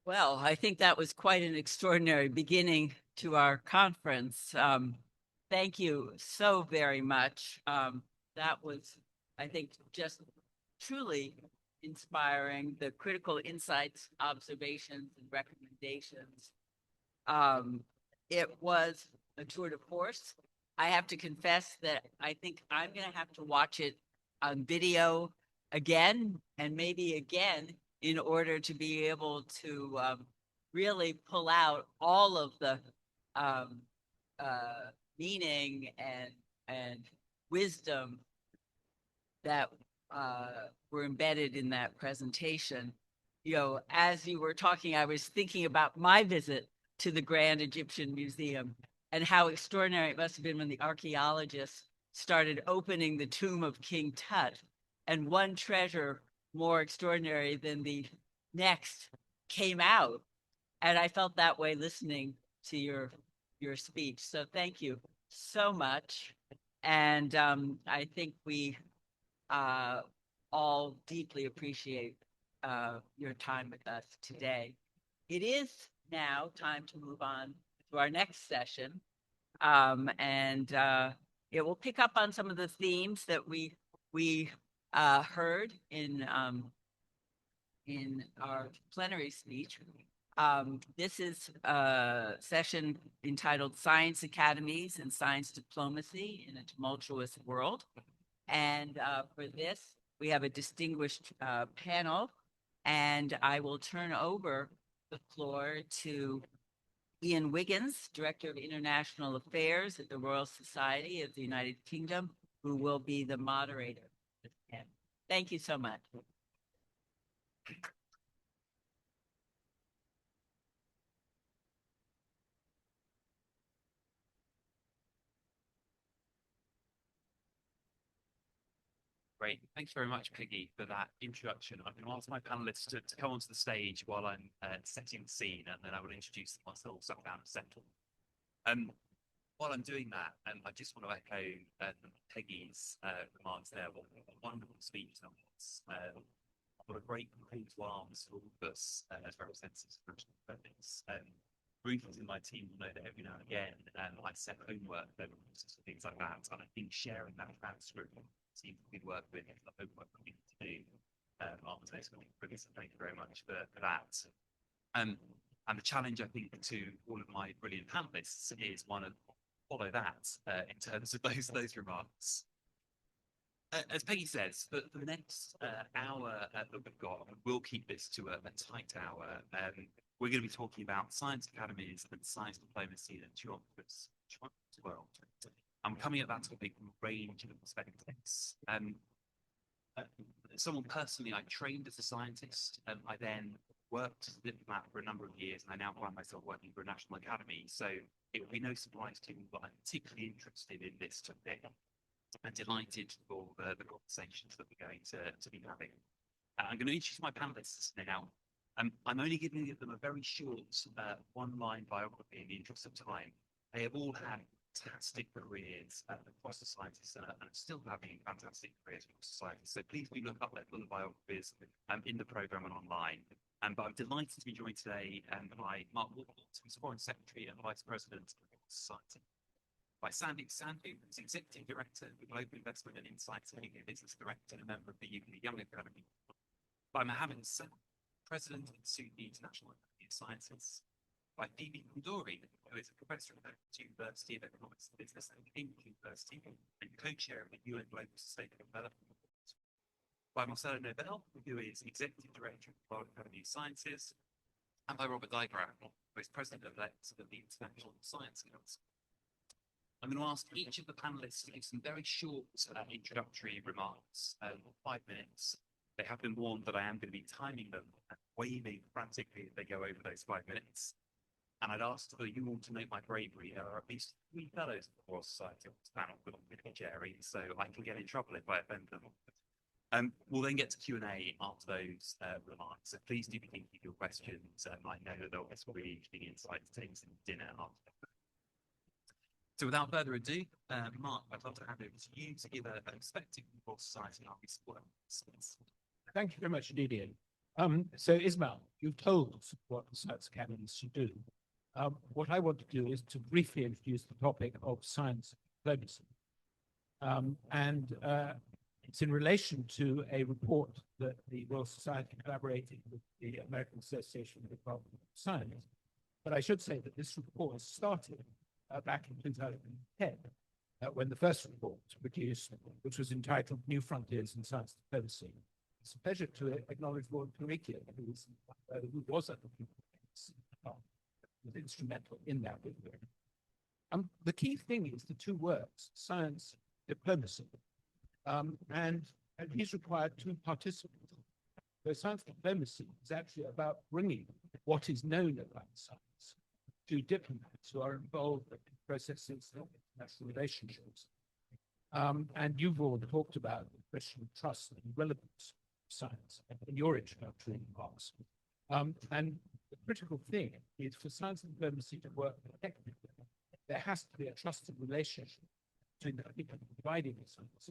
Well, I think that was quite an extraordinary beginning to our conference. Thank you so very much. That was, I think, just truly inspiring. The critical insights, observations, and recommendations. Um, it was a tour de force. I have to confess that I think I'm going to have to watch it on video again and maybe again in order to be able to really pull out all of the um, meaning and wisdom that were embedded in that presentation. You know, as you were talking, I was thinking about my visit to the Grand Egyptian Museum and how extraordinary it must have been when the archaeologists started opening the tomb of King Tut, and one treasure more extraordinary than the next came out. And I felt that way listening to your speech. So thank you so much. And I think we uh, all deeply appreciate your time with us today. It is now time to move on to our next session, and it will pick up on some of the themes that we heard in our plenary speech. This is a session entitled Science Academies and Science Diplomacy in a Tumultuous World. And for this, we have a distinguished panel, and I will turn over the floor to Ian Wiggins, Director of International Affairs at the Royal Society of the United Kingdom, who will be the moderator. Thank you so much. Great. Thanks very much, Peggy, for that introduction. I'm going to ask my panelists to come onto the stage while I'm setting the scene, and then I will introduce them once they're all sat down and settled. While I'm doing that, I just want to echo Peggy's remarks there. What a wonderful speech that was. What a great call to arms for all of us as representatives of national purpose. Ruth in my team will know that every now and again I set homework and things like that. And I think sharing that transcript with the team we work with, the homework we need to do after this, brilliant. So thank you very much for that. And the challenge, I think, to all of my brilliant panelists is one of follow that in terms of those remarks. As Peggy says, for the next hour that we've got, we'll keep this to a tight hour. We're going to be talking about science academies and science diplomacy in a tumultuous world. I'm coming at that topic from a range of perspectives. Someone personally, I trained as a scientist. I then worked as a diplomat for a number of years, and I now find myself working for a national academy. So it will be no surprise to me that I'm particularly interested in this topic and delighted for the conversations that we're going to be having. I'm going to introduce my panelists now. I'm only giving them a very short one-line biography in the interest of time. They have all had fantastic careers across societies and are still having fantastic careers across societies. So please do look up their full biographies in the programme and online. But I'm delighted to be joined today by Mark Woodward, who's Foreign Secretary and Vice President of the Society. By Sandy Sandhu, who's Executive Director of Global Investment and Insights and Business Director and a member of the UK Young Academy. By Mohammed Hassan, President of the International Academy of Sciences. By Phoebe Kundori, who is a professor at the University of Economics and Business at Cambridge University and co-chair of the UN Global Sustainable Development. By Marcelo Nobel, who is Executive Director of the Royal Academy of Sciences. And by Robert Digraf, who is President-elect of the International Science Council. I'm going to ask each of the panelists to give some very short introductory remarks, 5 minutes. They have been warned that I am going to be timing them and waving frantically if they go over those 5 minutes. And I'd ask for you all to note my bravery. There are at least 3 fellows of the Royal Society on this panel with Jerry, so I can get in trouble if I offend them. We'll then get to Q&A after those remarks. So please do be thinking of your questions. I know that they'll be giving insight to take some dinner after. So without further ado, Mark, I'd love to hand over to you to give a perspective of Royal Society and our recent work. Thank you very much, Didier. So Ismail, you've told us what the Science Academies should do. What I want to do is to briefly introduce the topic of science diplomacy. It's in relation to a report that the Royal Society collaborated with the American Association of Department of Science. But I should say that this report started back in 2010, when the first report was produced, which was entitled New Frontiers in Science Diplomacy. It's a pleasure to acknowledge Lord Parikia, who was at the was instrumental in that report. The key thing is the two words, science, diplomacy. And he's required two participants. So science diplomacy is actually about bringing what is known about science to diplomats who are involved in processes of international relationships. And you've all talked about the question of trust and relevance of science in your introductory remarks. And the critical thing is for science diplomacy to work effectively, there has to be a trusted relationship between the people providing the science.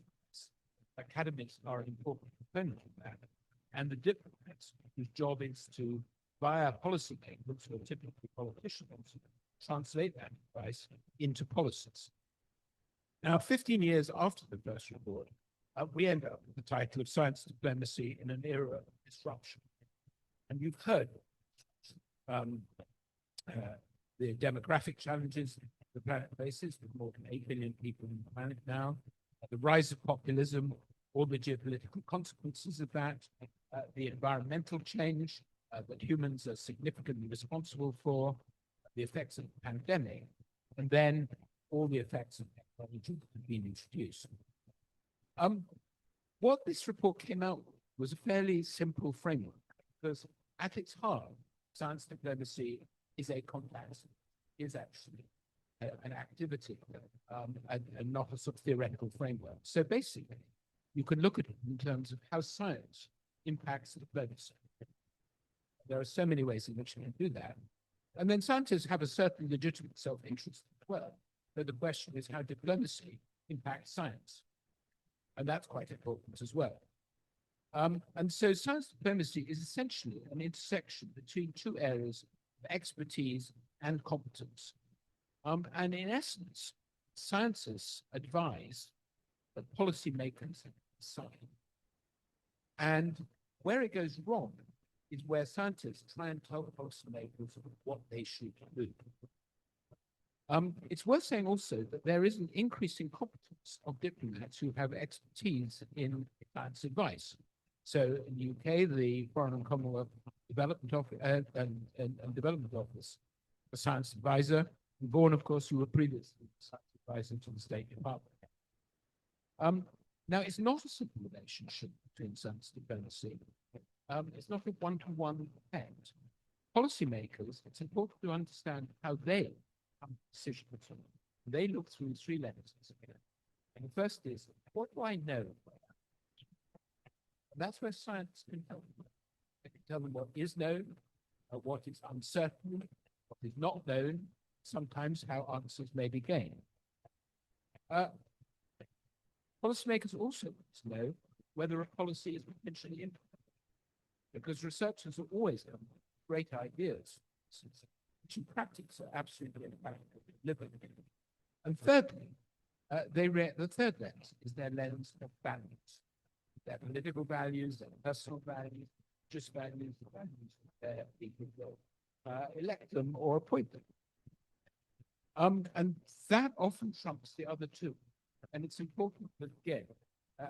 Academies are an important component of that, and the diplomats, whose job is to, via policymakers, who are typically politicians, translate that advice into policies. Now, 15 years after the first report, we end up with the title of Science Diplomacy in an Era of Disruption. And you've heard the demographic challenges the planet faces, with more than 8 billion people on the planet now, the rise of populism, all the geopolitical consequences of that, the environmental change that humans are significantly responsible for, the effects of the pandemic, and then all the effects of technology that have been introduced. What this report came out with was a fairly simple framework, because at its heart, science diplomacy is a context, is actually an activity, and not a sort of theoretical framework. So basically, you can look at it in terms of how science impacts diplomacy. There are so many ways in which you can do that. And then scientists have a certain legitimate self-interest as well. So the question is how diplomacy impacts science. And that's quite important as well. And so science diplomacy is essentially an intersection between two areas of expertise and competence. And in essence, scientists advise that policymakers decide. And where it goes wrong is where scientists try and tell policymakers what they should do. It's worth saying also that there is an increasing competence of diplomats who have expertise in science advice. So in the UK, the Foreign and Commonwealth Development Office and Development Office, a science advisor, and Vaughan, of course, who were previously science advisor to the State Department. Now, it's not a simple relationship between science diplomacy. It's not a one-to-one effect. Policymakers, it's important to understand how they come to decisions. They look through three lenses. And the first is, what do I know? And that's where science can help. It can tell them what is known, what is uncertain, what is not known, sometimes how answers may be gained. Policymakers also want to know whether a policy is potentially implemented, because researchers are always have great ideas, which in practice are absolutely impractical to live with. And thirdly, the third lens is their lens of values, their political values, their personal values, just values, the values of their people will elect them or appoint them. And that often trumps the other two. And it's important that, again,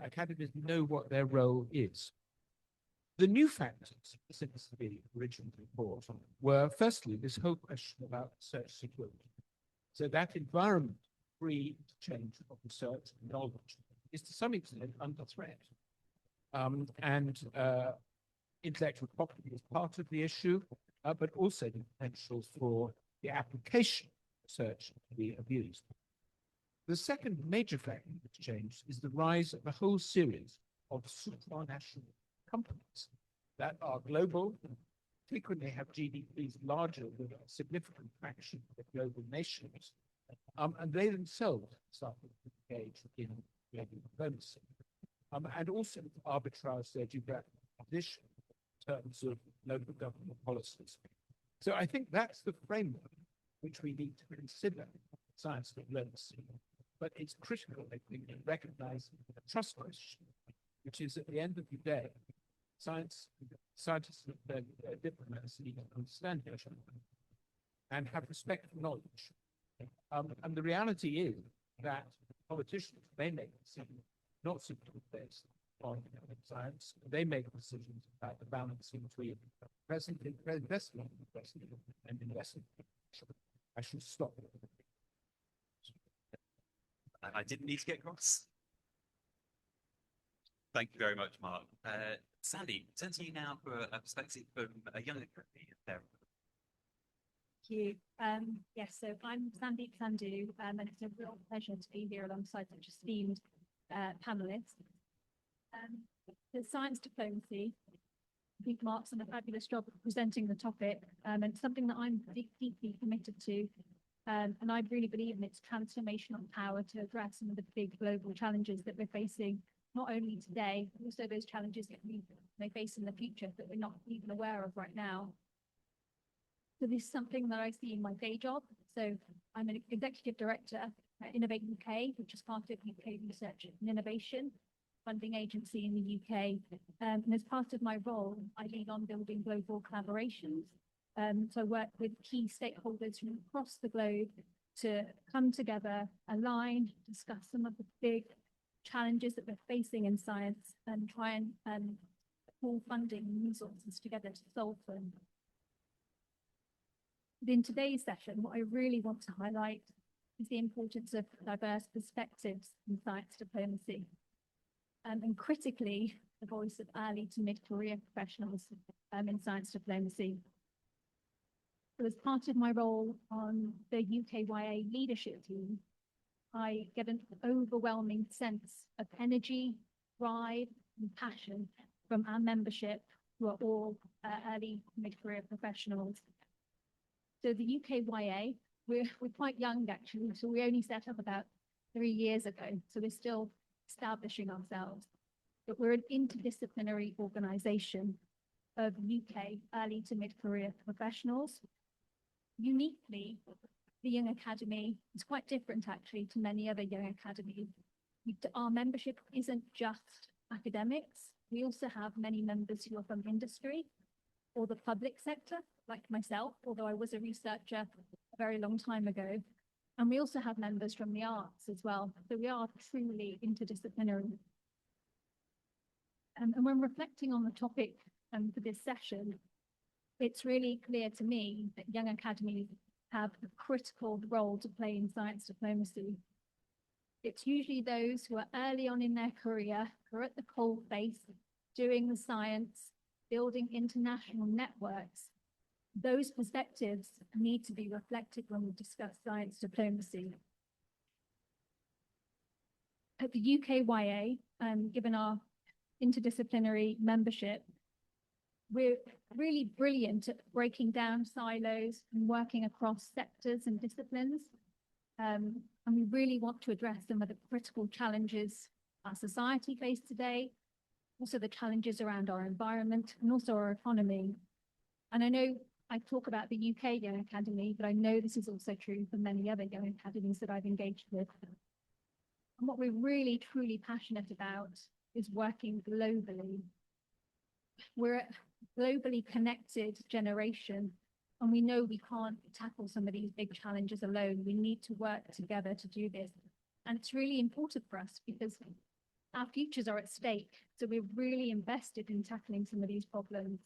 academies know what their role is. The new factors since the original report were, firstly, this whole question about research security. So that environment, free exchange of research and knowledge, is to some extent under threat. Intellectual property is part of the issue, but also the potential for the application of research to be abused. The second major factor that's changed is the rise of a whole series of supranational companies that are global, frequently have GDPs larger than a significant fraction of global nations, and they themselves start to engage in global diplomacy, and also to arbitrage their geographic position in terms of local government policies. So I think that's the framework which we need to consider science diplomacy. But it's critical, I think, to recognize the trust question, which is at the end of the day, scientists and diplomats need to understand each other and have respect for knowledge. And the reality is that politicians, they make decisions not simply based on science, they make decisions about the balance between investment and investment. I should stop. I didn't need to get cross. Thank you very much, Mark. Sandy, turn to you now for a perspective from a younger there. Thank you. Yes, so I'm Sandeep Sandhu, and it's a real pleasure to be here alongside such esteemed panelists. The science diplomacy, I think Mark's done a fabulous job of presenting the topic, and it's something that I'm deeply committed to. And I really believe in its transformational power to address some of the big global challenges that we're facing, not only today, but also those challenges that we may face in the future that we're not even aware of right now. So this is something that I see in my day job. So I'm an executive director at Innovate UK, which is part of UK Research and Innovation funding agency in the UK. And as part of my role, I lead on building global collaborations. So I work with key stakeholders from across the globe to come together, align, discuss some of the big challenges that we're facing in science and try and pull funding and resources together to solve them. In today's session, what I really want to highlight is the importance of diverse perspectives in science diplomacy, and critically, the voice of early to mid-career professionals in science diplomacy. So as part of my role on the UKYA leadership team, I get an overwhelming sense of energy, drive, and passion from our membership, who are all early mid-career professionals. So the UKYA, we're quite young actually, so we only set up about 3 years ago, so we're still establishing ourselves. But we're an interdisciplinary organisation of UK early to mid-career professionals. Uniquely, the Young Academy is quite different actually to many other Young Academies. Our membership isn't just academics. We also have many members who are from industry or the public sector, like myself, although I was a researcher a very long time ago. And we also have members from the arts as well. So we are truly interdisciplinary. And when reflecting on the topic for this session, it's really clear to me that Young Academies have a critical role to play in science diplomacy. It's usually those who are early on in their career, who are at the coalface, doing the science, building international networks. Those perspectives need to be reflected when we discuss science diplomacy. At the UKYA, given our interdisciplinary membership, we're really brilliant at breaking down silos and working across sectors and disciplines. And we really want to address some of the critical challenges our society faces today, also the challenges around our environment and also our economy. And I know I talk about the UK Young Academy, but I know this is also true for many other Young Academies that I've engaged with. And what we're really, truly passionate about is working globally. We're a globally connected generation, and we know we can't tackle some of these big challenges alone. We need to work together to do this. And it's really important for us because our futures are at stake. So we're really invested in tackling some of these problems.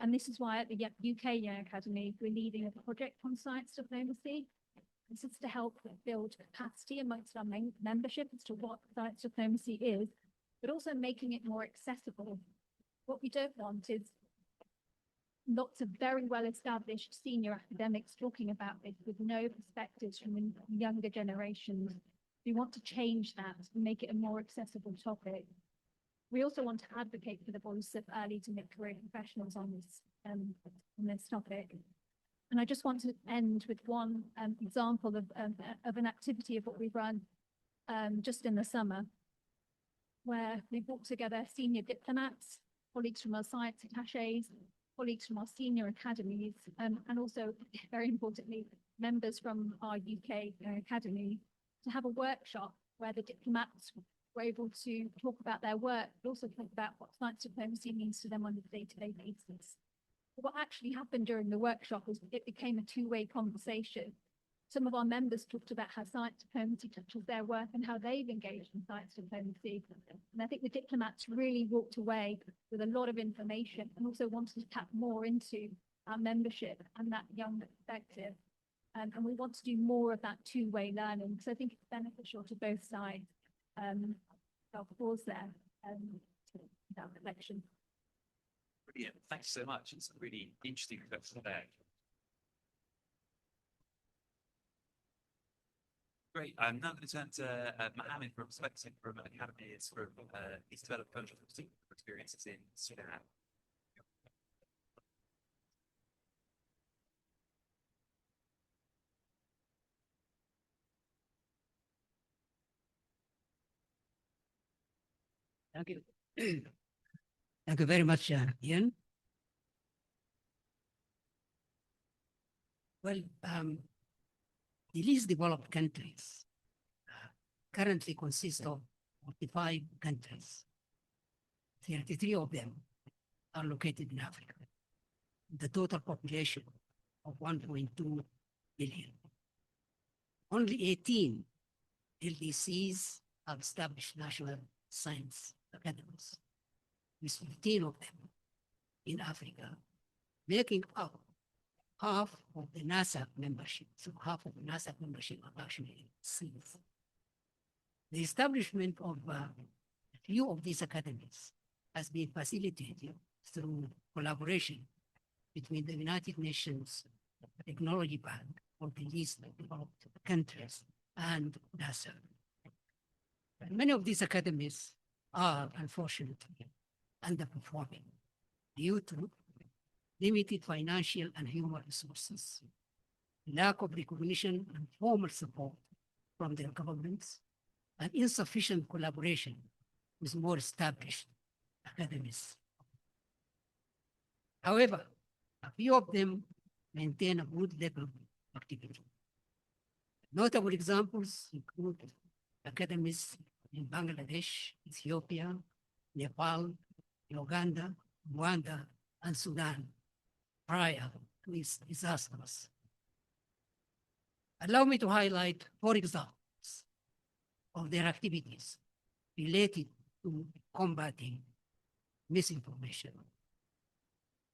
And this is why at the UK Young Academy, we're leading a project on science diplomacy. This is to help build capacity amongst our membership as to what science diplomacy is, but also making it more accessible. What we don't want is lots of very well-established senior academics talking about this with no perspectives from the younger generations. We want to change that and make it a more accessible topic. We also want to advocate for the voice of early to mid-career professionals on this topic. And I just want to end with one example of an activity of what we've run just in the summer, where we brought together senior diplomats colleagues from our science attaches, colleagues from our senior academies, and also, very importantly, members from our UK academy to have a workshop where the diplomats were able to talk about their work, but also talk about what science diplomacy means to them on a day-to-day basis. What actually happened during the workshop was it became a two-way conversation. Some of our members talked about how science diplomacy touches their work and how they've engaged in science diplomacy. And I think the diplomats really walked away with a lot of information and also wanted to tap more into our membership and that young perspective. And we want to do more of that two-way learning because I think it's beneficial to both sides. I'll pause there to that reflection. Brilliant. Thank you so much. It's a really interesting reflection there. Great. I'm now going to turn to Mohammed from perspective from Academies from he's developed country experiences in Sudan. Thank you. Thank you very much, Ian. Well, the least developed countries currently consist of 45 countries. 33 of them are located in Africa. The total population of 1.2 billion. Only 18 LDCs have established national science academies, with 15 of them in Africa, making up half of the NASA membership. So half of the NASA membership are actually LDCs. The establishment of a few of these academies has been facilitated through collaboration between the United Nations Technology Bank for the least developed countries and NASA. And many of these academies are unfortunately underperforming due to limited financial and human resources, lack of recognition and formal support from their governments, and insufficient collaboration with more established academies. However, a few of them maintain a good level of activity. Notable examples include academies in Bangladesh, Ethiopia, Nepal, Uganda, Rwanda, and Sudan prior to its disasters. Allow me to highlight 4 examples of their activities related to combating misinformation.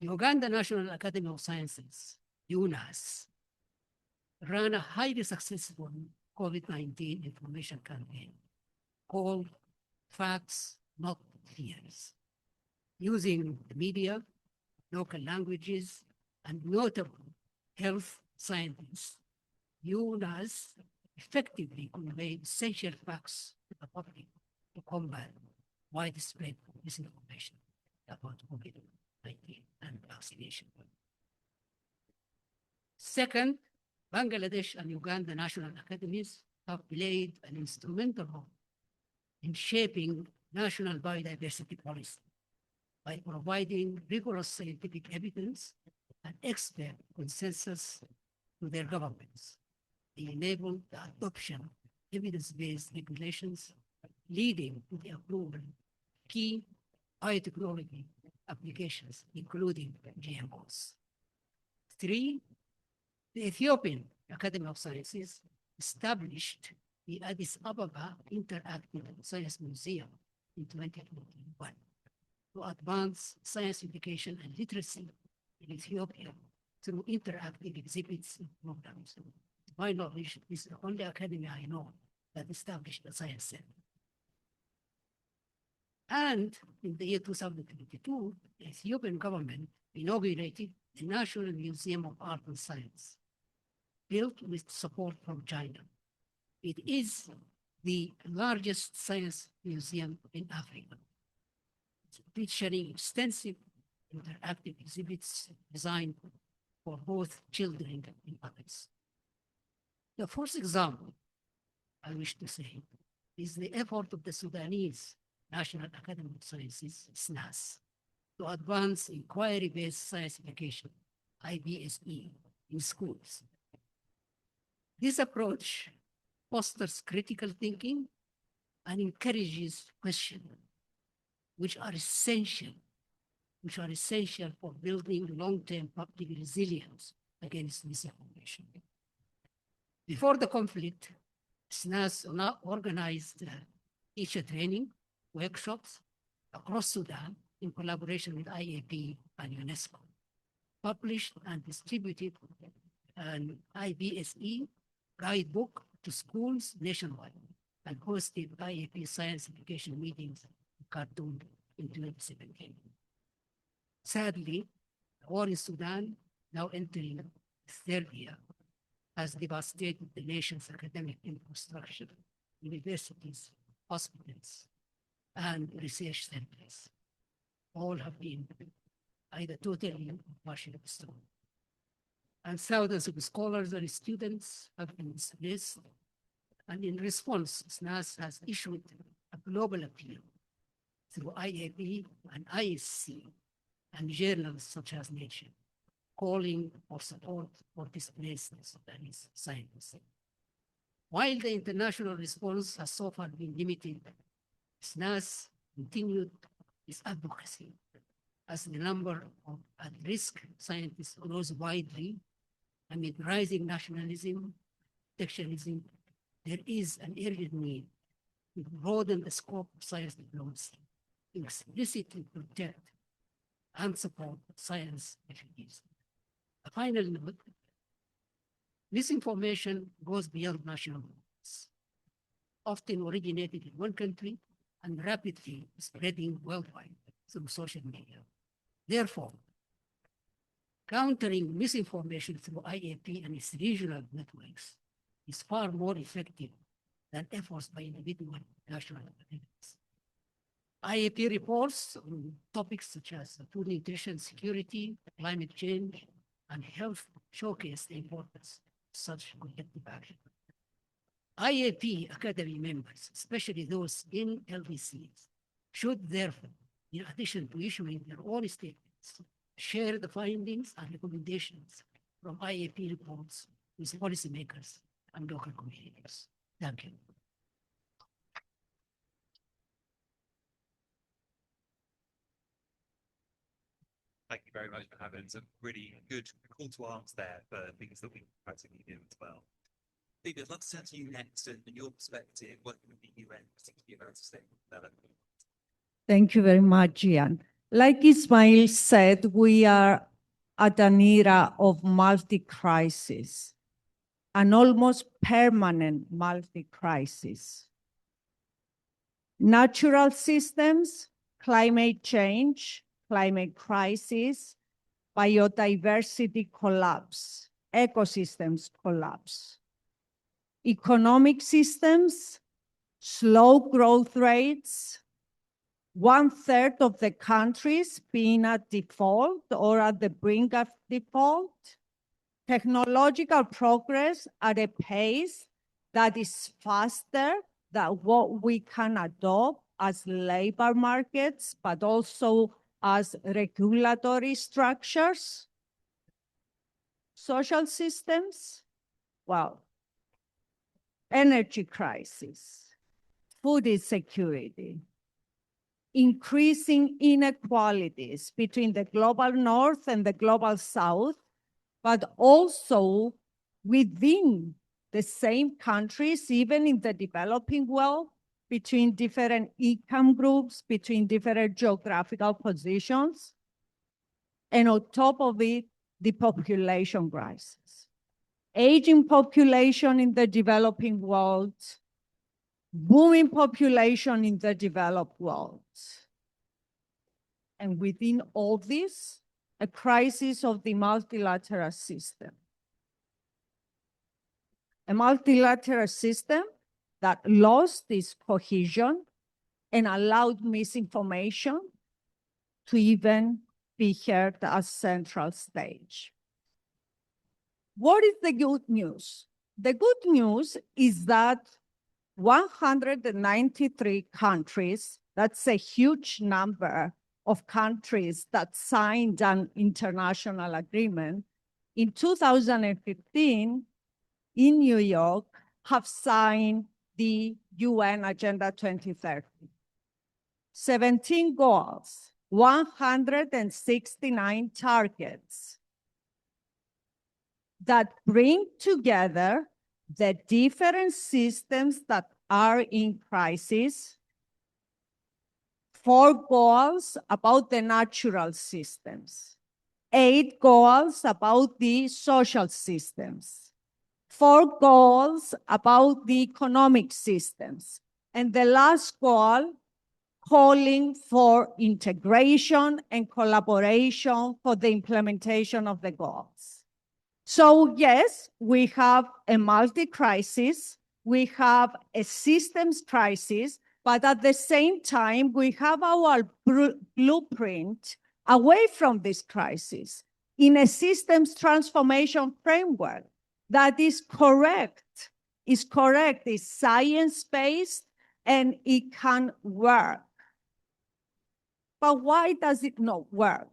The Uganda National Academy of Sciences, UNAS, ran a highly successful COVID-19 information campaign called Facts, Not Fears, using the media, local languages, and notable health scientists. UNAS effectively conveyed essential facts to the public to combat widespread misinformation about COVID-19 and vaccination. Second, Bangladesh and Uganda National Academies have played an instrumental role in shaping national biodiversity policy by providing rigorous scientific evidence and expert consensus to their governments. They enable the adoption of evidence-based regulations, leading to the approval of key biotechnology applications, including GMOs. 3, the Ethiopian Academy of Sciences established the Addis Ababa Interactive Science Museum in 2021 to advance science education and literacy in Ethiopia through interactive exhibits and programs. To my knowledge, this is the only academy I know that established a science center. And in the year 2022, the Ethiopian government inaugurated the National Museum of Art and Science, built with support from China. It is the largest science museum in Africa, featuring extensive interactive exhibits designed for both children and adults. The first example I wish to say is the effort of the Sudanese National Academy of Sciences, SNAS, to advance inquiry-based science education, IBSE, in schools. This approach fosters critical thinking and encourages questioning, which are essential for building long-term public resilience against misinformation. Before the conflict, SNAS organized teacher training workshops across Sudan in collaboration with IAP and UNESCO, published and distributed an IBSE guidebook to schools nationwide, and hosted IAP science education meetings in Khartoum in 2017. Sadly, the war in Sudan, now entering its third year, has devastated the nation's academic infrastructure, universities, hospitals, and research centers. All have been either totally or partially destroyed. And thousands of scholars and students have been displaced. And in response, SNAS has issued a global appeal through IAP and ISC and journals such as Nature, calling for support for displaced Sudanese scientists. While the international response has so far been limited, SNAS continued its advocacy as the number of at-risk scientists grows widely amid rising nationalism, protectionism. There is an urgent need to broaden the scope of science diplomacy to explicitly protect and support science refugees. A final note, misinformation goes beyond national borders, often originated in one country and rapidly spreading worldwide through social media. Therefore, countering misinformation through IAP and its regional networks is far more effective than efforts by individual national academics. IAP reports on topics such as food nutrition security, climate change, and health showcase the importance of such collective action. IAP Academy members, especially those in LDCs, should therefore, in addition to issuing their own statements, share the findings and recommendations from IAP reports with policymakers and local communities. Thank you. Thank you very much for having some really good call to arms there for things that we can practically do as well. David, I'd love to turn to you next and your perspective, working with the UN, particularly around sustainable development. Thank you very much, Ian. Like Ismail said, we are at an era of multi-crisis, an almost permanent multi-crisis. Natural systems, climate change, climate crisis, biodiversity collapse, ecosystems collapse. Economic systems, slow growth rates, 1/3 of the countries being at default or at the brink of default, technological progress at a pace that is faster than what we can adopt as labor markets, but also as regulatory structures. Social systems, well, energy crisis, food insecurity, increasing inequalities between the global north and the global south, but also within the same countries, even in the developing world, between different income groups, between different geographical positions, and on top of it, the population crisis. Aging population in the developing world, booming population in the developed world. And within all this, a crisis of the multilateral system. A multilateral system that lost its cohesion and allowed misinformation to even be heard as central stage. What is the good news? The good news is that 193 countries, that's a huge number of countries that signed an international agreement, in 2015, in New York, have signed the UN Agenda 2030. 17 goals, 169 targets that bring together the different systems that are in crisis, 4 goals about the natural systems, 8 goals about the social systems, 4 goals about the economic systems, and the last goal calling for integration and collaboration for the implementation of the goals. So yes, we have a multi-crisis, we have a systems crisis, but at the same time, we have our blueprint away from this crisis in a systems transformation framework that is correct, is science-based, and it can work. But why does it not work?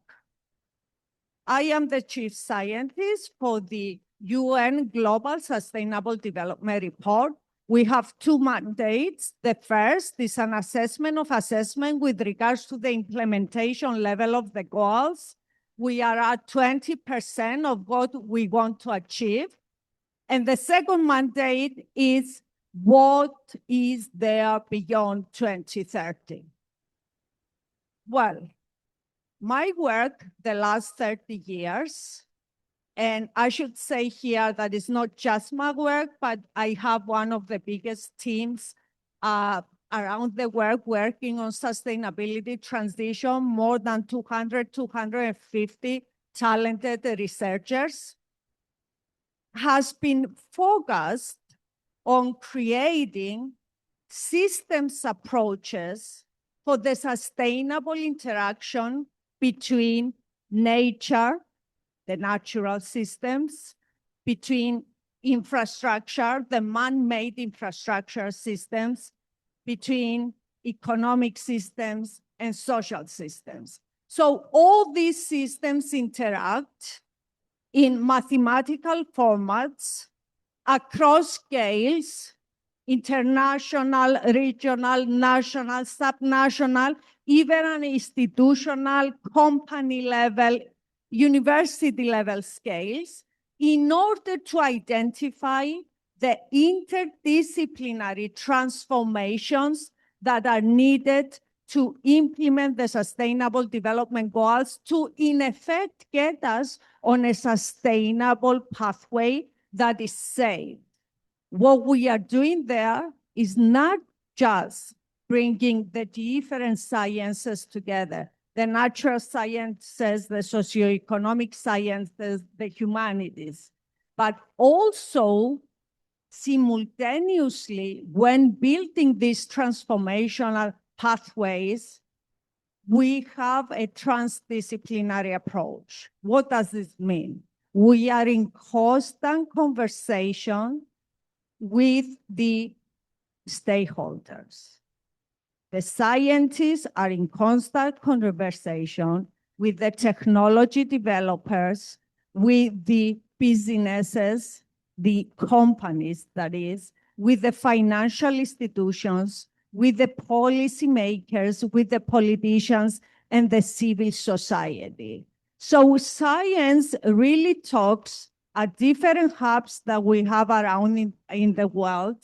I am the chief scientist for the UN Global Sustainable Development Report. We have 2 mandates. The first is an assessment with regards to the implementation level of the goals. We are at 20% of what we want to achieve. And the second mandate is what is there beyond 2030? Well, my work the last 30 years, and I should say here that it's not just my work, but I have one of the biggest teams around the world working on sustainability transition, more than 200, 250 talented researchers, has been focused on creating systems approaches for the sustainable interaction between nature, the natural systems, between infrastructure, the man-made infrastructure systems, between economic systems and social systems. So all these systems interact in mathematical formats across scales, international, regional, national, subnational, even an institutional, company level, university level scales, in order to identify the interdisciplinary transformations that are needed to implement the Sustainable Development Goals to, in effect, get us on a sustainable pathway that is safe. What we are doing there is not just bringing the different sciences together, the natural sciences, the socioeconomic sciences, the humanities, but also simultaneously, when building these transformational pathways, we have a transdisciplinary approach. What does this mean? We are in constant conversation with the stakeholders. The scientists are in constant conversation with the technology developers, with the businesses, the companies, that is, with the financial institutions, with the policymakers, with the politicians, and the civil society. So science really talks at different hubs that we have around in the world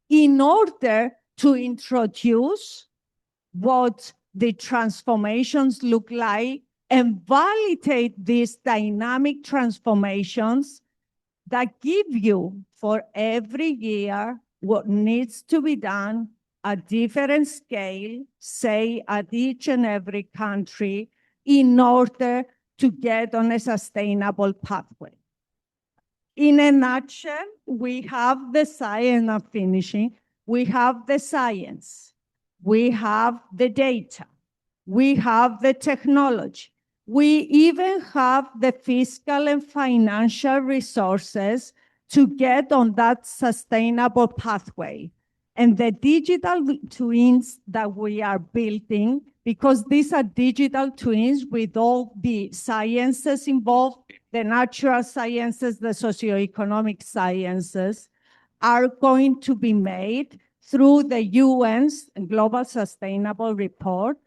in order to introduce what the transformations look like and validate these dynamic transformations that give you for every year what needs to be done at different scale, say at each and every country, in order to get on a sustainable pathway. In a nutshell, we have the science of finishing. We have the science. We have the data. We have the technology. We even have the fiscal and financial resources to get on that sustainable pathway. And the digital twins that we are building, because these are digital twins with all the sciences involved, the natural sciences, the socioeconomic sciences, are going to be made through the UN's Global Sustainable Report,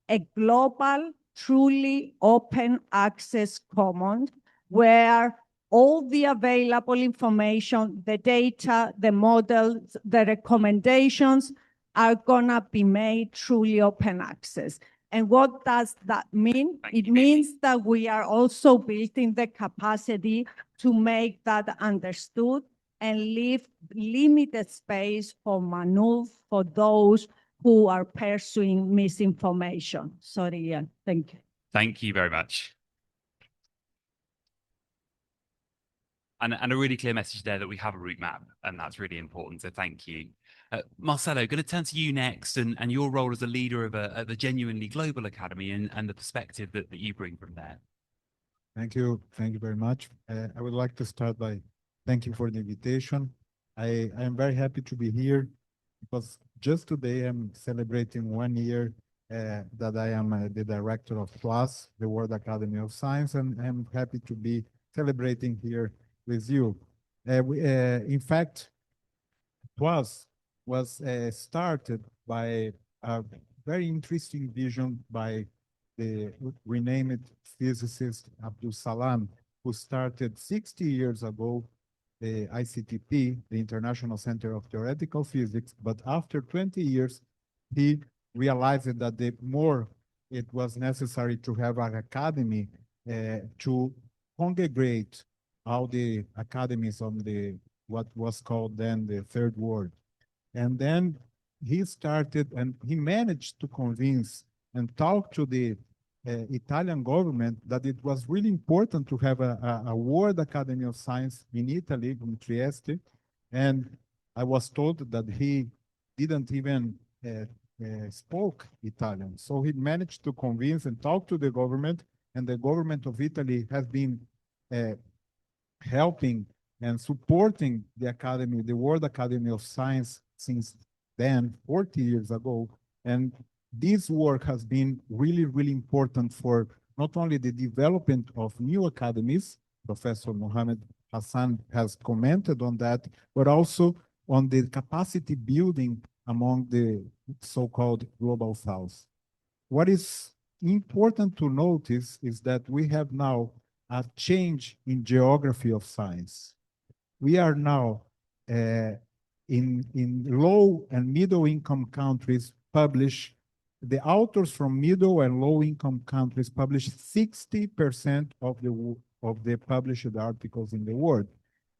a global, truly open access commons, where all the available information, the data, the models, the recommendations are gonna be made truly open access. And what does that mean? It means that we are also building the capacity to make that understood and leave limited space for maneuver for those who are pursuing misinformation. Sorry, Ian. Thank you. Thank you very much. And a really clear message there that we have a route map, and that's really important. So thank you. Marcelo, going to turn to you next, and your role as a leader of a genuinely global academy and the perspective that you bring from there. Thank you. Thank you very much. I would like to start by thanking for the invitation. I am very happy to be here because just today I'm celebrating 1 year that I am the director of TWAS, the World Academy of Science, and I'm happy to be celebrating here with you. In fact, TWAS was started by a very interesting vision by the renamed physicist Abdul Salam, who started 60 years ago the ICTP, the International Center of Theoretical Physics, but after 20 years, he realized that the more it was necessary to have an academy to congregate all the academies on the what was called then the Third World. And then he started and he managed to convince and talk to the Italian government that it was really important to have a World Academy of Science in Italy, in Trieste. And I was told that he didn't even spoke Italian. So he managed to convince and talk to the government, and the government of Italy has been helping and supporting the Academy, the World Academy of Science since then, 40 years ago. And this work has been really, really important for not only the development of new academies, Professor Mohammed Hassan has commented on that, but also on the capacity building among the so-called Global South. What is important to notice is that we have now a change in geography of science. We are now in low and middle income countries the authors from middle and low income countries publish 60% of the published articles in the world.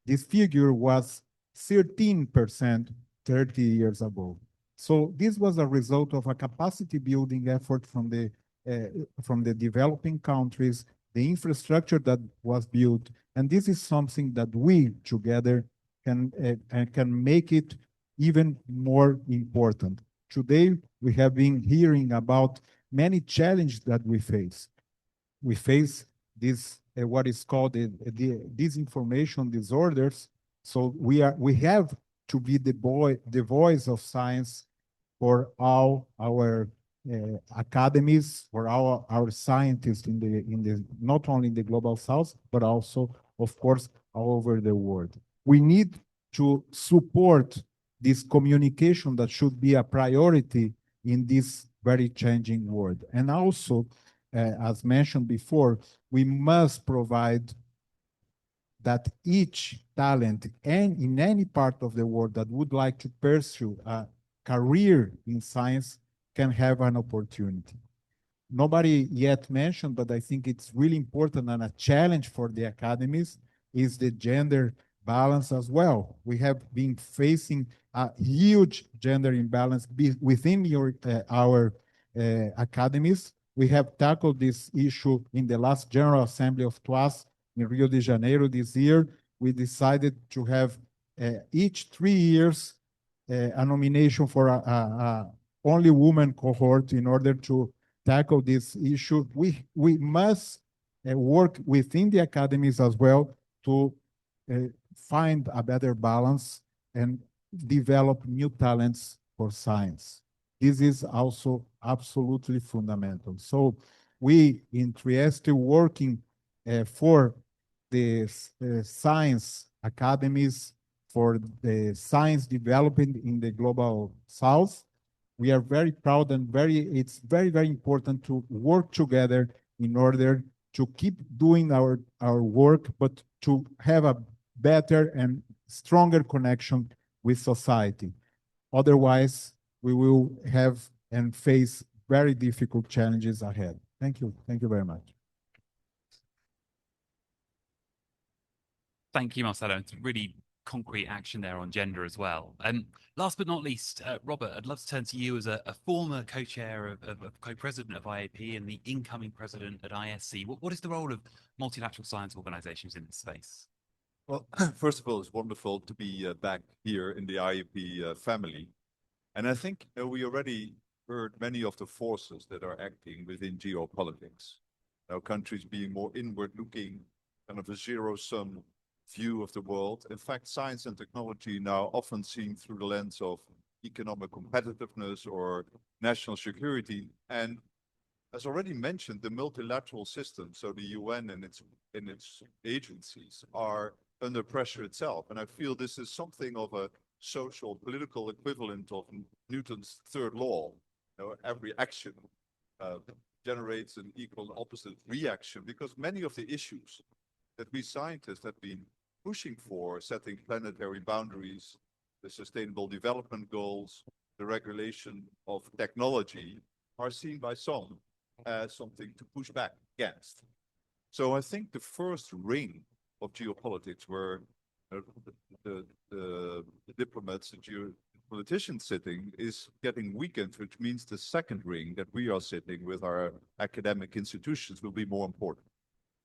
This figure was 13% 30 years ago. So this was a result of a capacity building effort from the developing countries, the infrastructure that was built, and this is something that we together can make it even more important. Today, we have been hearing about many challenges that we face. We face this, what is called the disinformation disorders. So we have to be the voice of science for all our academies, for our scientists in the not only in the Global South, but also, of course, all over the world. We need to support this communication that should be a priority in this very changing world. And also, as mentioned before, we must provide that each talent and in any part of the world that would like to pursue a career in science can have an opportunity. Nobody yet mentioned, but I think it's really important and a challenge for the academies is the gender balance as well. We have been facing a huge gender imbalance within our academies. We have tackled this issue in the last General Assembly of TWAS in Rio de Janeiro this year. We decided to have each 3 years a nomination for a only woman cohort in order to tackle this issue. We must work within the academies as well to find a better balance. And develop new talents for science. This is also absolutely fundamental. So we in Trieste working for the science academies, for the science development in the global south. We are very proud and it's very, very important to work together in order to keep doing our work, but to have a better and stronger connection with society. Otherwise, we will have and face very difficult challenges ahead. Thank you. Thank you very much. Thank you, Marcelo. It's really concrete action there on gender as well. Last but not least, Robert, I'd love to turn to you as a former co-chair of co-president of IAP and the incoming president at ISC. What is the role of multilateral science organizations in this space? Well, first of all, it's wonderful to be back here in the IAP family. And I think we already heard many of the forces that are acting within geopolitics. Now, countries being more inward-looking, kind of a zero-sum view of the world. In fact, science and technology now often seen through the lens of economic competitiveness or national security. And as already mentioned, the multilateral system, so the UN and its agencies are under pressure itself. And I feel this is something of a social political equivalent of Newton's third law. You know, every action generates an equal and opposite reaction, because many of the issues that we scientists have been pushing for, setting planetary boundaries, the sustainable development goals, the regulation of technology, are seen by some as something to push back against. So I think the first ring of geopolitics where the diplomats and geopoliticians sitting is getting weakened, which means the second ring that we are sitting with our academic institutions will be more important.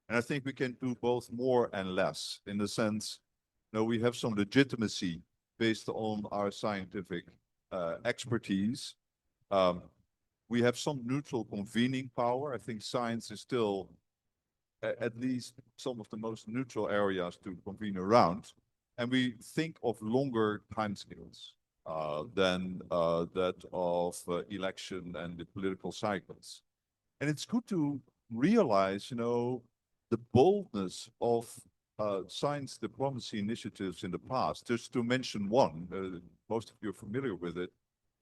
And I think we can do both more and less, in the sense, you know, we have some legitimacy based on our scientific expertise. We have some neutral convening power. I think science is still at least some of the most neutral areas to convene around. And we think of longer timescales than that of election and the political cycles. And it's good to realize, you know, the boldness of science diplomacy initiatives in the past. Just to mention one, most of you are familiar with it.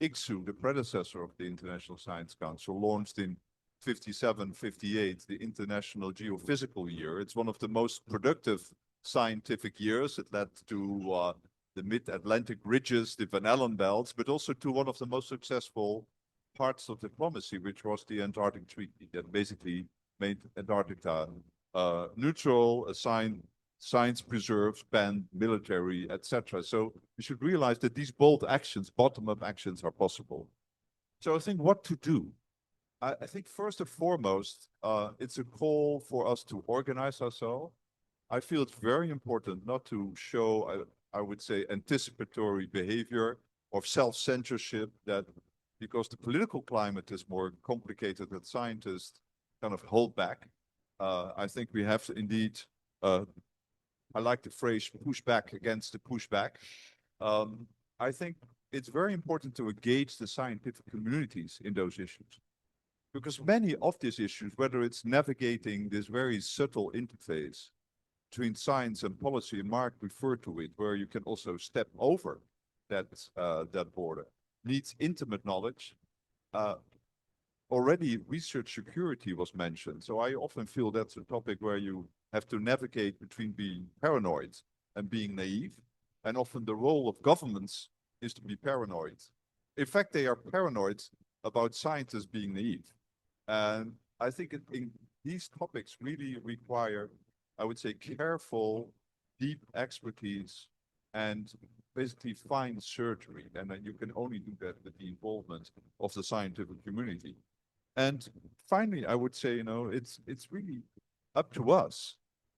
ICSU, the predecessor of the International Science Council, launched in 57, 58, the International Geophysical Year. It's one of the most productive scientific years. It led to the mid-Atlantic ridges, the Van Allen belts, but also to one of the most successful parts of diplomacy, which was the Antarctic Treaty that basically made Antarctica neutral, assigned science preserves, banned military, etc. So we should realize that these bold actions, bottom-up actions, are possible. So I think what to do. I think first and foremost, it's a call for us to organize ourselves. I feel it's very important not to show, I would say, anticipatory behavior of self-censorship, that because the political climate is more complicated that scientists kind of hold back. I think we have to indeed, I like the phrase push back against the pushback. I think it's very important to engage the scientific communities in those issues. Because many of these issues, whether it's navigating this very subtle interface between science and policy, and Mark referred to it, where you can also step over that border, needs intimate knowledge. Already research security was mentioned. So I often feel that's a topic where you have to navigate between being paranoid and being naive. And often the role of governments is to be paranoid. In fact, they are paranoid about scientists being naive. And I think these topics really require, I would say, careful, deep expertise and basically fine surgery. And you can only do that with the involvement of the scientific community. And finally, I would say, you know, it's really up to us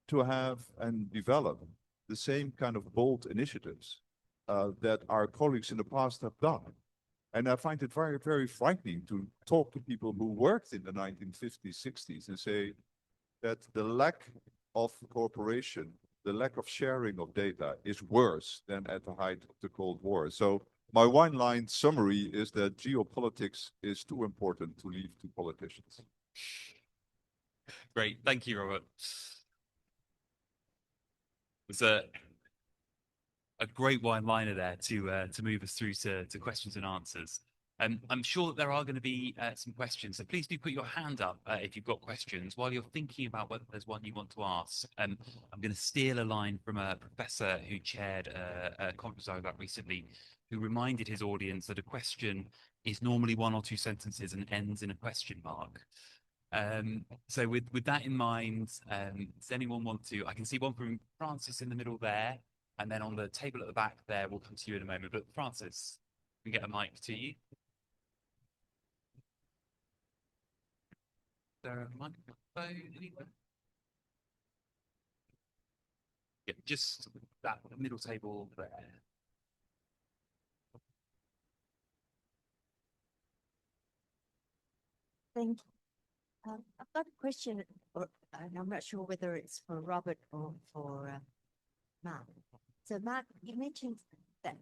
to have and develop the same kind of bold initiatives that our colleagues in the past have done. And I find it very, very frightening to talk to people who worked in the 1950s, 60s and say that the lack of cooperation, the lack of sharing of data is worse than at the height of the Cold War. So my one-line summary is that geopolitics is too important to leave to politicians. Great, thank you, Robert. It was a great one-liner there to move us through to questions and answers. I'm sure that there are going to be some questions, so please do put your hand up if you've got questions while you're thinking about whether there's one you want to ask. I'm going to steal a line from a professor who chaired a conference I was at recently, who reminded his audience that a question is normally 1 or 2 sentences and ends in a question mark. So with that in mind, does anyone want to? I can see one from Francis in the middle there, and then on the table at the back there, we'll come to you in a moment. But Francis, we can get a mic to you. Is there a microphone anywhere? Yeah, just that middle table there. Thank you. I've got a question, and I'm not sure whether it's for Robert or for Mark. So, Mark, you mentioned that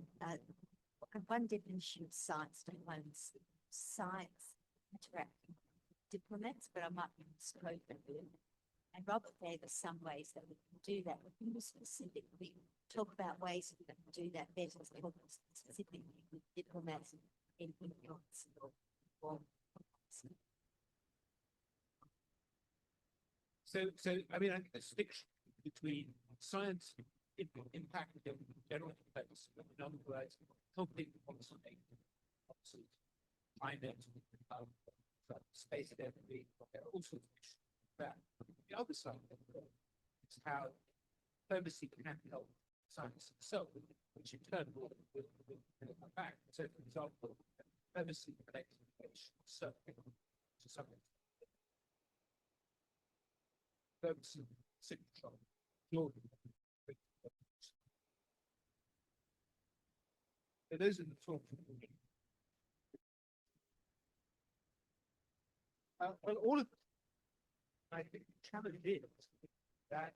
one definition of science defines science interacting with diplomats, but I might be misquoted. And Robert gave us some ways that we can do that. But can you specifically talk about ways we can do that better, specifically with diplomats in influence or So I mean, I think a distinction between science impact and general effects, in other words, helping policy, climate, space debris, all sorts of issues. But the other side of it is how diplomacy can help science itself, which in turn will come back. So, for example, diplomacy connects innovation, so to something. So those are the talk. Well, all of I think the challenge is that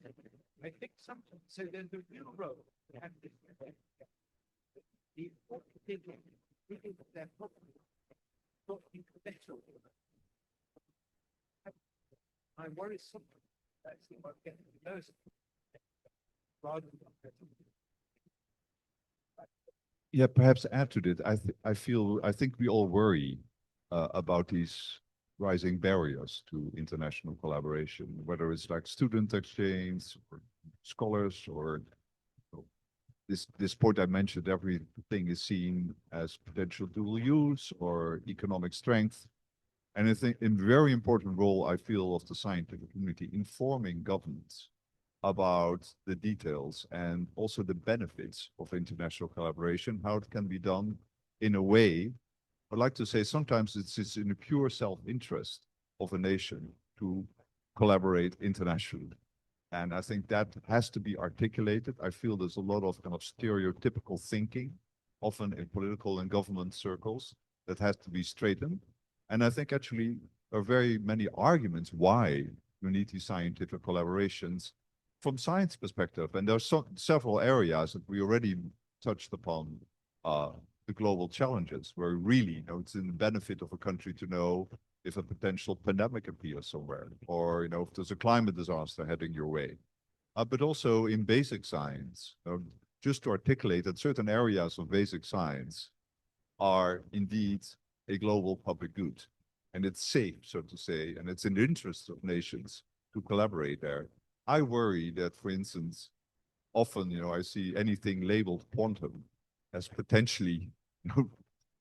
I think sometimes so there's a real role to have this the important thing is that they're probably not intellectual. I worry something. Yeah, perhaps add to that. I think we all worry about these rising barriers to international collaboration, whether it's like student exchange or scholars or this point I mentioned, everything is seen as potential dual use or economic strength. And I think a very important role I feel of the scientific community informing governments about the details and also the benefits of international collaboration, how it can be done in a way. I'd like to say sometimes it's in the pure self-interest of a nation to collaborate internationally. And I think that has to be articulated. I feel there's a lot of kind of stereotypical thinking, often in political and government circles, that has to be straightened. And I think actually there are very many arguments why you need these scientific collaborations from science perspective. And there are several areas that we already touched upon, the global challenges, where really, it's in the benefit of a country to know if a potential pandemic appears somewhere, or, if there's a climate disaster heading your way. But also in basic science, just to articulate that certain areas of basic science are indeed a global public good. And it's safe, so to say, and it's in the interest of nations to collaborate there. I worry that, for instance, often, I see anything labeled quantum as potentially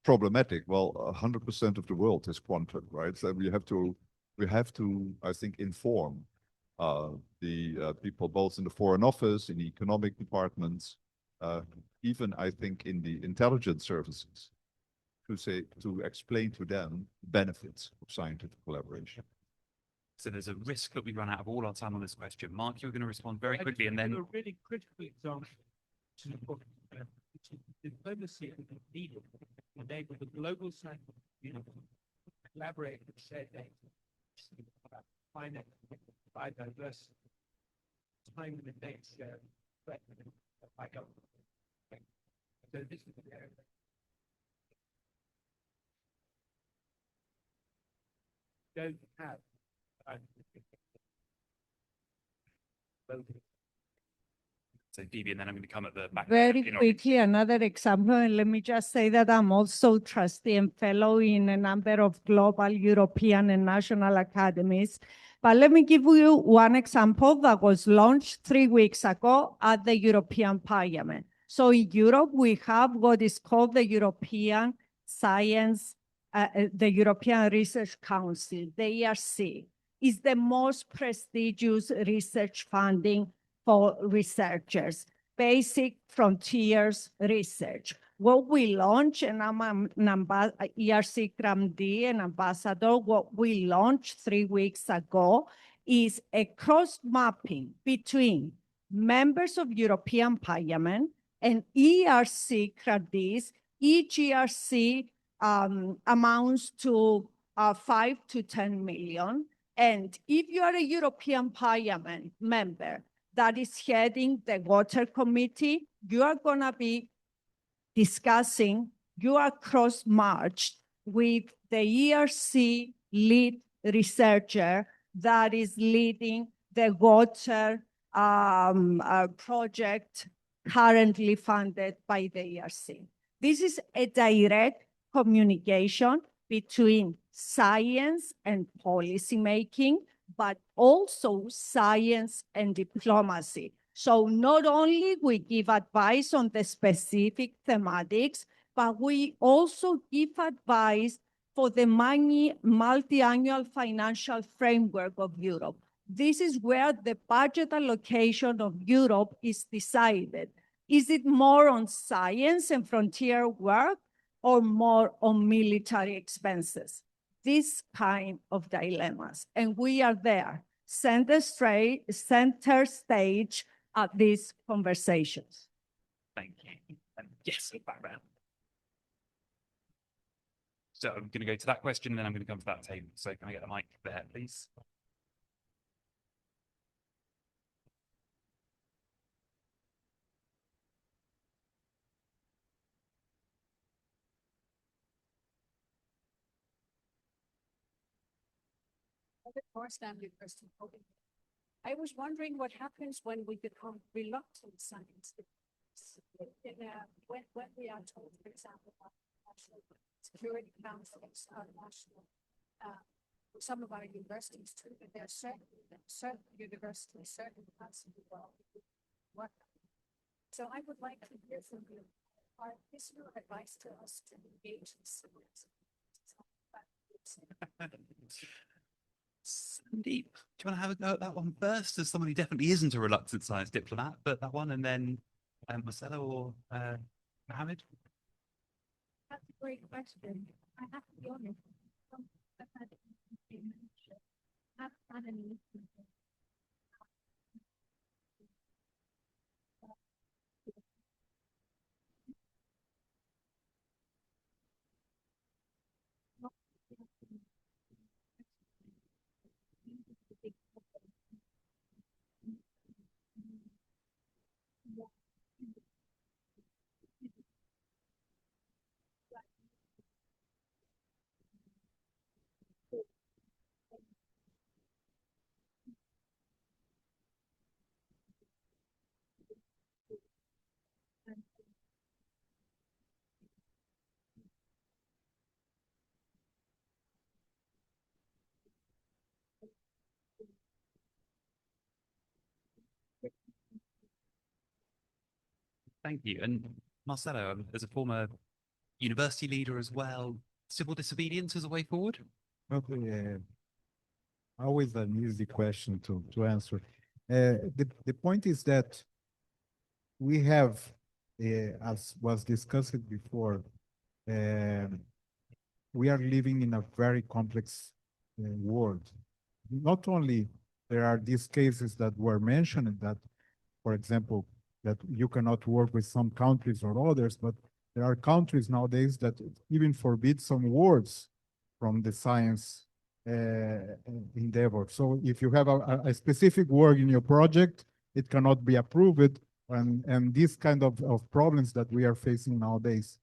problematic. Well, 100% of the world is quantum, right? So we have to, I think, inform the people both in the Foreign Office, in the economic departments, even I think in the intelligence services, to explain to them benefits of scientific collaboration. So there's a risk that we run out of all our time on this question. Mark, you're going to respond very quickly, and then a really critical example to the book, which is diplomacy needed to enable the global scientific community to collaborate and share data, climate, biodiversity, time and data sharing, by government. So this is the area. Don't have voting. So Phoebe, and then I'm going to come at the back. Very in quickly, another example, and let me just say that I'm also trustee and fellow in a number of global, European, and national academies. But let me give you one example that was launched 3 weeks ago at the European Parliament. So in Europe, we have what is called the European Science, the European Research Council, the ERC, is the most prestigious research funding for researchers, basic frontiers research. What we launched, and I'm an ERC grantee and ambassador, what we launched 3 weeks ago is a cross-mapping between members of European Parliament and ERC grantees. Each ERC amounts to 5 to 10 million. And if you are a European Parliament member that is heading the Water Committee, you are going to be discussing, you are cross-marched with the ERC lead researcher that is leading the water project currently funded by the ERC. This is a direct communication between science and policy making, but also science and diplomacy. So not only we give advice on the specific thematics, but we also give advice for the multi-annual financial framework of Europe. This is where the budget allocation of Europe is decided. Is it more on science and frontier work or more on military expenses? This kind of dilemmas, and we are there, center stage at these conversations. Thank you. Yes, background. So I'm going to go to that question, and then I'm going to come to that table. So can I get the mic there, please? I was wondering what happens when we become reluctant scientists. When we are told, for example, about national security councils, national, some of our universities too, but there are certain universities, certain parts of the world. So I would like to hear from you. Is your advice to us to engage in science? Sandeep, do you want to have a go at that one first, as someone who definitely isn't a reluctant science diplomat, but that one, and then Marcelo or Mohammed? That's a great question. I have to be honest. I've had any. Thank you. And Marcelo, as a former university leader as well, civil disobedience as a way forward? Okay, always an easy question to answer. The point is that we have, as was discussed before, we are living in a very complex world. Not only there are these cases that were mentioned that, for example, that you cannot work with some countries or others, but there are countries nowadays that even forbid some words from the science endeavor. So if you have a specific word in your project, it cannot be approved and these kind of problems that we are facing nowadays.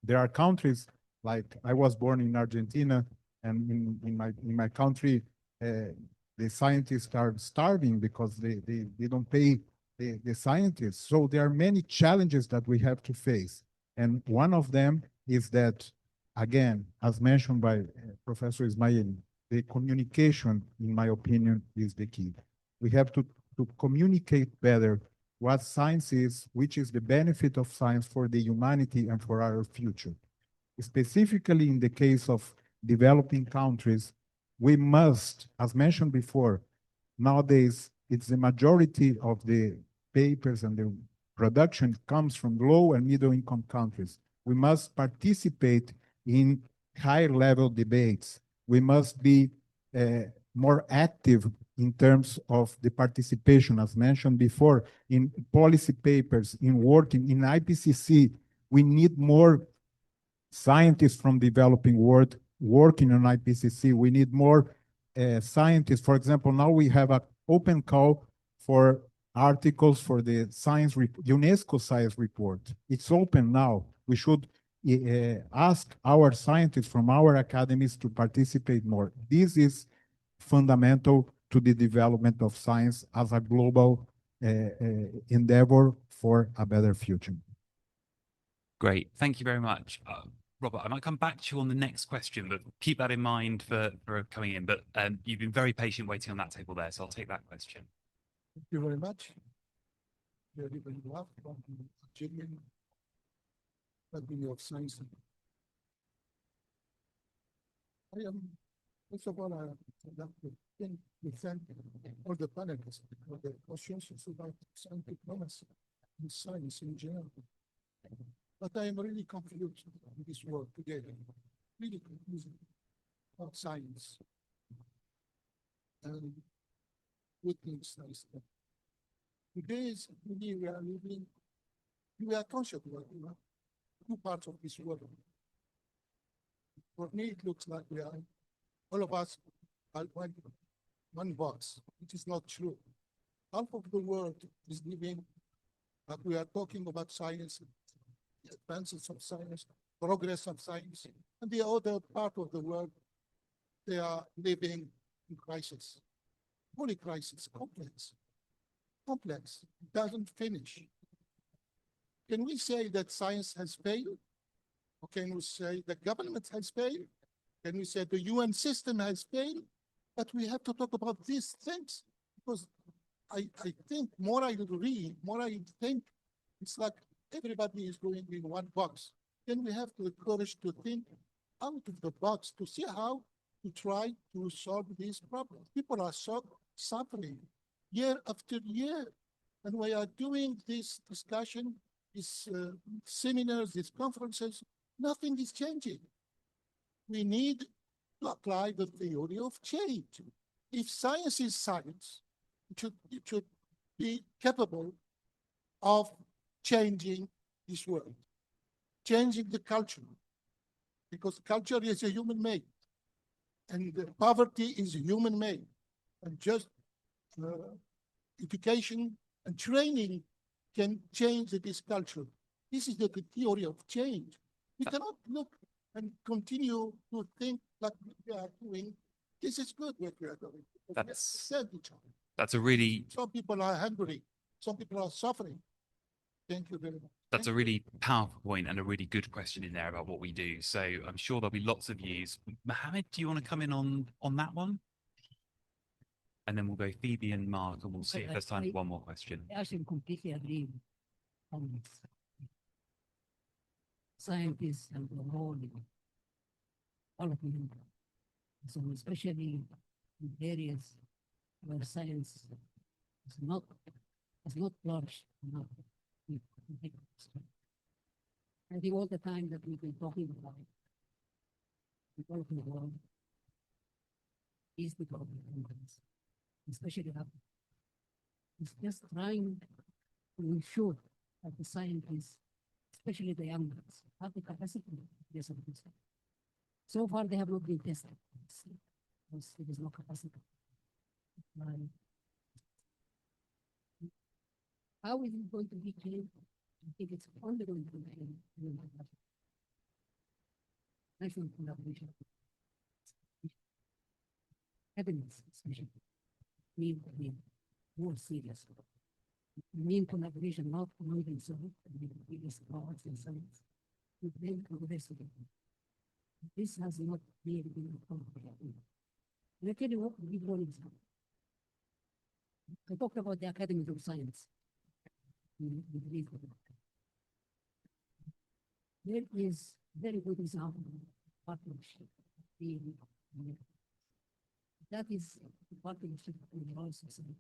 There are countries like I was born in Argentina, and in my country, the scientists are starving because they don't pay the scientists. So there are many challenges that we have to face. And one of them is that, again, as mentioned by Professor Ismail, the communication, in my opinion, is the key. We have to communicate better what science is, which is the benefit of science for the humanity and for our future. Specifically in the case of developing countries, we must, as mentioned before, nowadays it's the majority of the papers and the production comes from low and middle income countries. We must participate in higher level debates. We must be more active in terms of the participation, as mentioned before, in policy papers, in working in IPCC. We need more scientists from developing world working on IPCC. We need more scientists. For example, now we have an open call for articles for the UNESCO science report. It's open now. We should ask our scientists from our academies to participate more. This is fundamental to the development of science as a global endeavor for a better future. Great. Thank you very much. Robert, I might come back to you on the next question, but keep that in mind for coming in. But you've been very patient waiting on that table there, so I'll take that question. Thank you very much. Very well from Algerian Academy of Science. I am, first of all, I like to thank all the panelists for their questions about science diplomacy and science in general. But I am really confused in this world today, really confused about science and good things nice. Today really we are living, we are conscious of two parts of this world. For me, it looks like we are, all of us are one box, which is not true. Half of the world is living, but we are talking about science, the advances of science, progress of science, and the other part of the world, they are living in crisis. Holy crisis, complex, it doesn't finish. Can we say that science has failed? Or can we say the government has failed? Can we say the UN system has failed? But we have to talk about these things because I think more I read, more I think, it's like everybody is going in one box. Then we have the courage to think out of the box to see how to try to solve these problems. People are suffering year after year. And we are doing this discussion, these seminars, these conferences, nothing is changing. We need to apply the theory of change. If science is science, it should be capable of changing this world, changing the culture, because culture is a human made, and poverty is human made, and just education and training can change this culture. This is the theory of change. We cannot look and continue to think like we are doing. This is good what we are doing. That's a really. Some people are hungry. Some people are suffering. Thank you very much. That's a really powerful point and a really good question in there about what we do. So I'm sure there'll be lots of views. Mohammed, do you want to come in on that one? And then we'll go Phoebe and Mark, and we'll see if there's time for one more question. I actually completely agree on scientists and the whole, all of them. So especially in areas where science has not flourished enough. I think all the time that we've been talking about developing the world is the problem, especially Africa. It's just trying to ensure that the scientists, especially the young ones, have the capacity to do something. So far, they have not been tested because there is no capacity. How is it going to be clean? I think it's only going to be clean. National collaboration. Academies, especially, need to be more serious. Mean collaboration, not moving so biggest powers and science. With them progressively. This has not really been accomplished. Let me tell you what, give one example. I talked about the Academies of Science. There is very good example of partnership. That is the partnership with the Royal Society.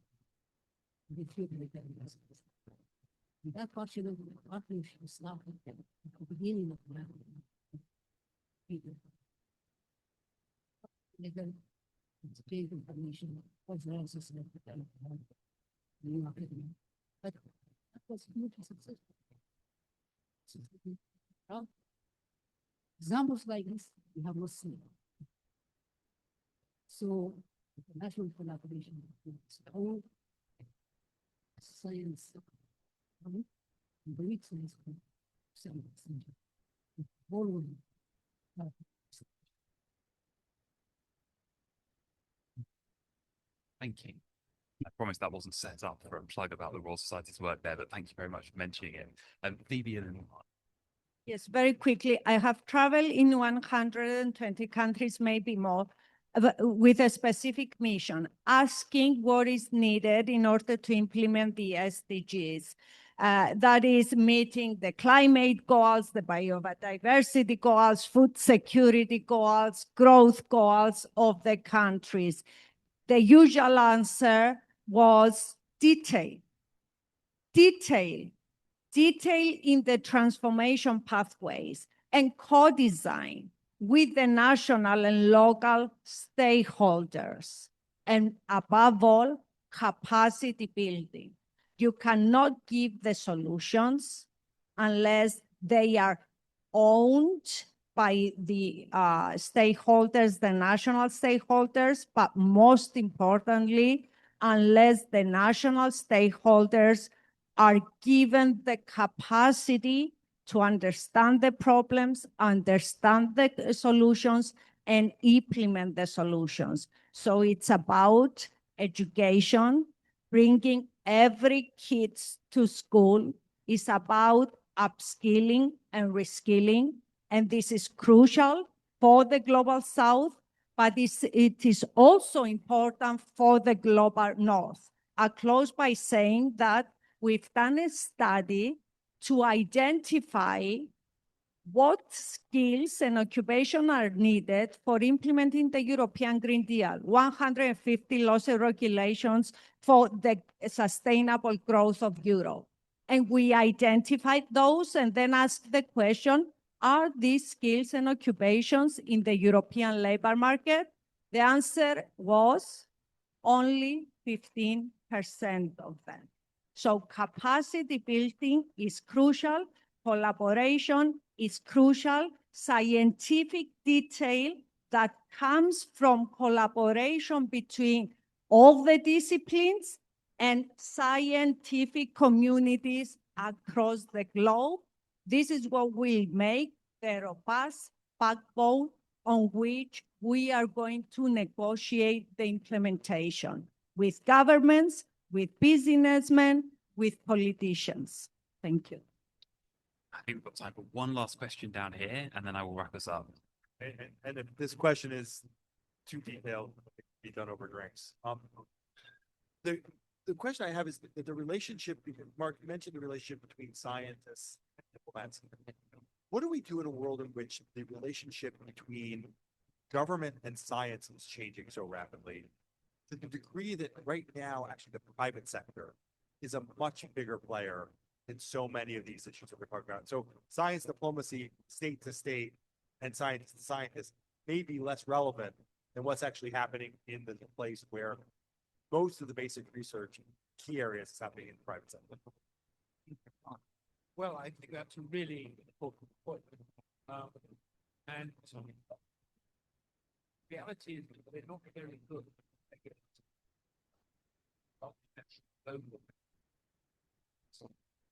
The future academies. That partnership started at the beginning of the legal exchange information was the Royal Society. New academy. But that was hugely successful. Now, examples like this, we have not seen. So, international collaboration is all science, Greek science, following. Thank you. I promise that wasn't set up for a plug about the Royal Society's work there, but thank you very much for mentioning it. Vivian. Yes, very quickly. I have traveled in 120 countries, maybe more, with a specific mission, asking what is needed in order to implement the SDGs. That is meeting the climate goals, the biodiversity goals, food security goals, growth goals of the countries. The usual answer was detail. Detail in the transformation pathways and co-design with the national and local stakeholders. And above all, capacity building. You cannot give the solutions unless they are owned by the stakeholders, the national stakeholders, but most importantly, unless the national stakeholders are given the capacity to understand the problems, understand the solutions, and implement the solutions. So it's about education, bringing every kid to school. It's about upskilling and reskilling. And this is crucial for the Global South, but it is also important for the Global North. I'll close by saying that we've done a study to identify what skills and occupation are needed for implementing the European Green Deal, 150 laws and regulations for the sustainable growth of Europe. And we identified those and then asked the question, are these skills and occupations in the European labor market? The answer was only 15% of them. So capacity building is crucial, collaboration is crucial, scientific detail that comes from collaboration between all the disciplines and scientific communities across the globe. This is what will make the robust backbone on which we are going to negotiate the implementation with governments, with businessmen, with politicians. Thank you. I think we've got time for one last question down here, and then I will wrap us up. And if this question is too detailed, it can be done over drinks. The question I have is the relationship, Mark, you mentioned the relationship between scientists and diplomats. What do we do in a world in which the relationship between government and science is changing so rapidly, to the degree that right now, actually the private sector is a much bigger player in so many of these issues that we're talking about. So science diplomacy, state to state, and scientist to scientist may be less relevant than what's actually happening in the place where most of the basic research key areas is happening in the private sector. Well, I think that's a really important point. And reality is that they're not very good.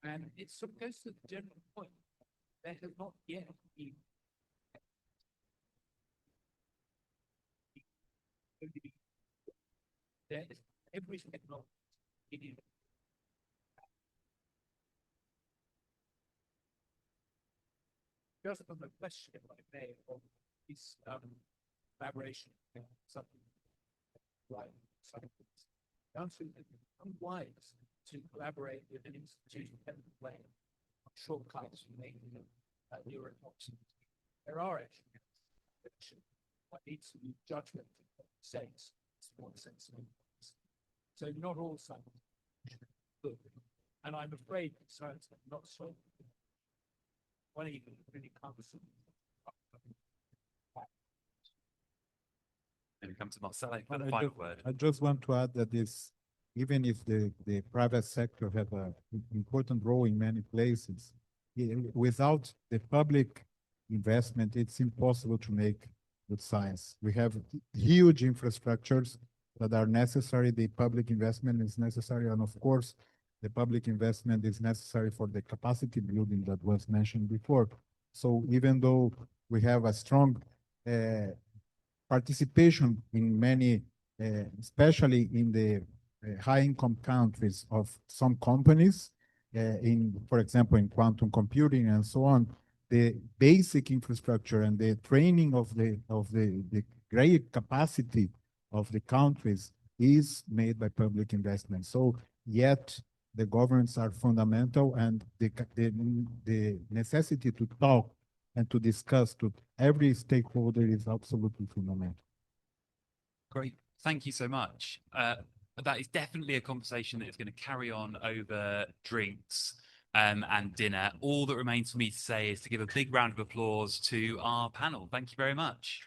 And it sort of goes to the general point. There has not yet been there is every technology in it. Just on the question, if I may, of this collaboration, something like something. Answering it unwise to collaborate with an institution way on shortcuts and making your options. There are actually what needs to be judgment sense, what sense. So not all science good. And I'm afraid that science is not so one even really comes. And it comes to Marcelo for And the final word. I just want to add that this, even if the private sector have an important role in many places, without the public investment, it's impossible to make good science. We have huge infrastructures that are necessary. The public investment is necessary. And of course, the public investment is necessary for the capacity building that was mentioned before. So even though we have a strong participation in many, especially in the high-income countries of some companies, for example, in quantum computing and so on, the basic infrastructure and the training of the great capacity of the countries is made by public investment. So yet the governments are fundamental, and the necessity to talk and to discuss to every stakeholder is absolutely fundamental. Great. Thank you so much. That is definitely a conversation that is going to carry on over drinks and dinner. All that remains for me to say is to give a big round of applause to our panel. Thank you very much.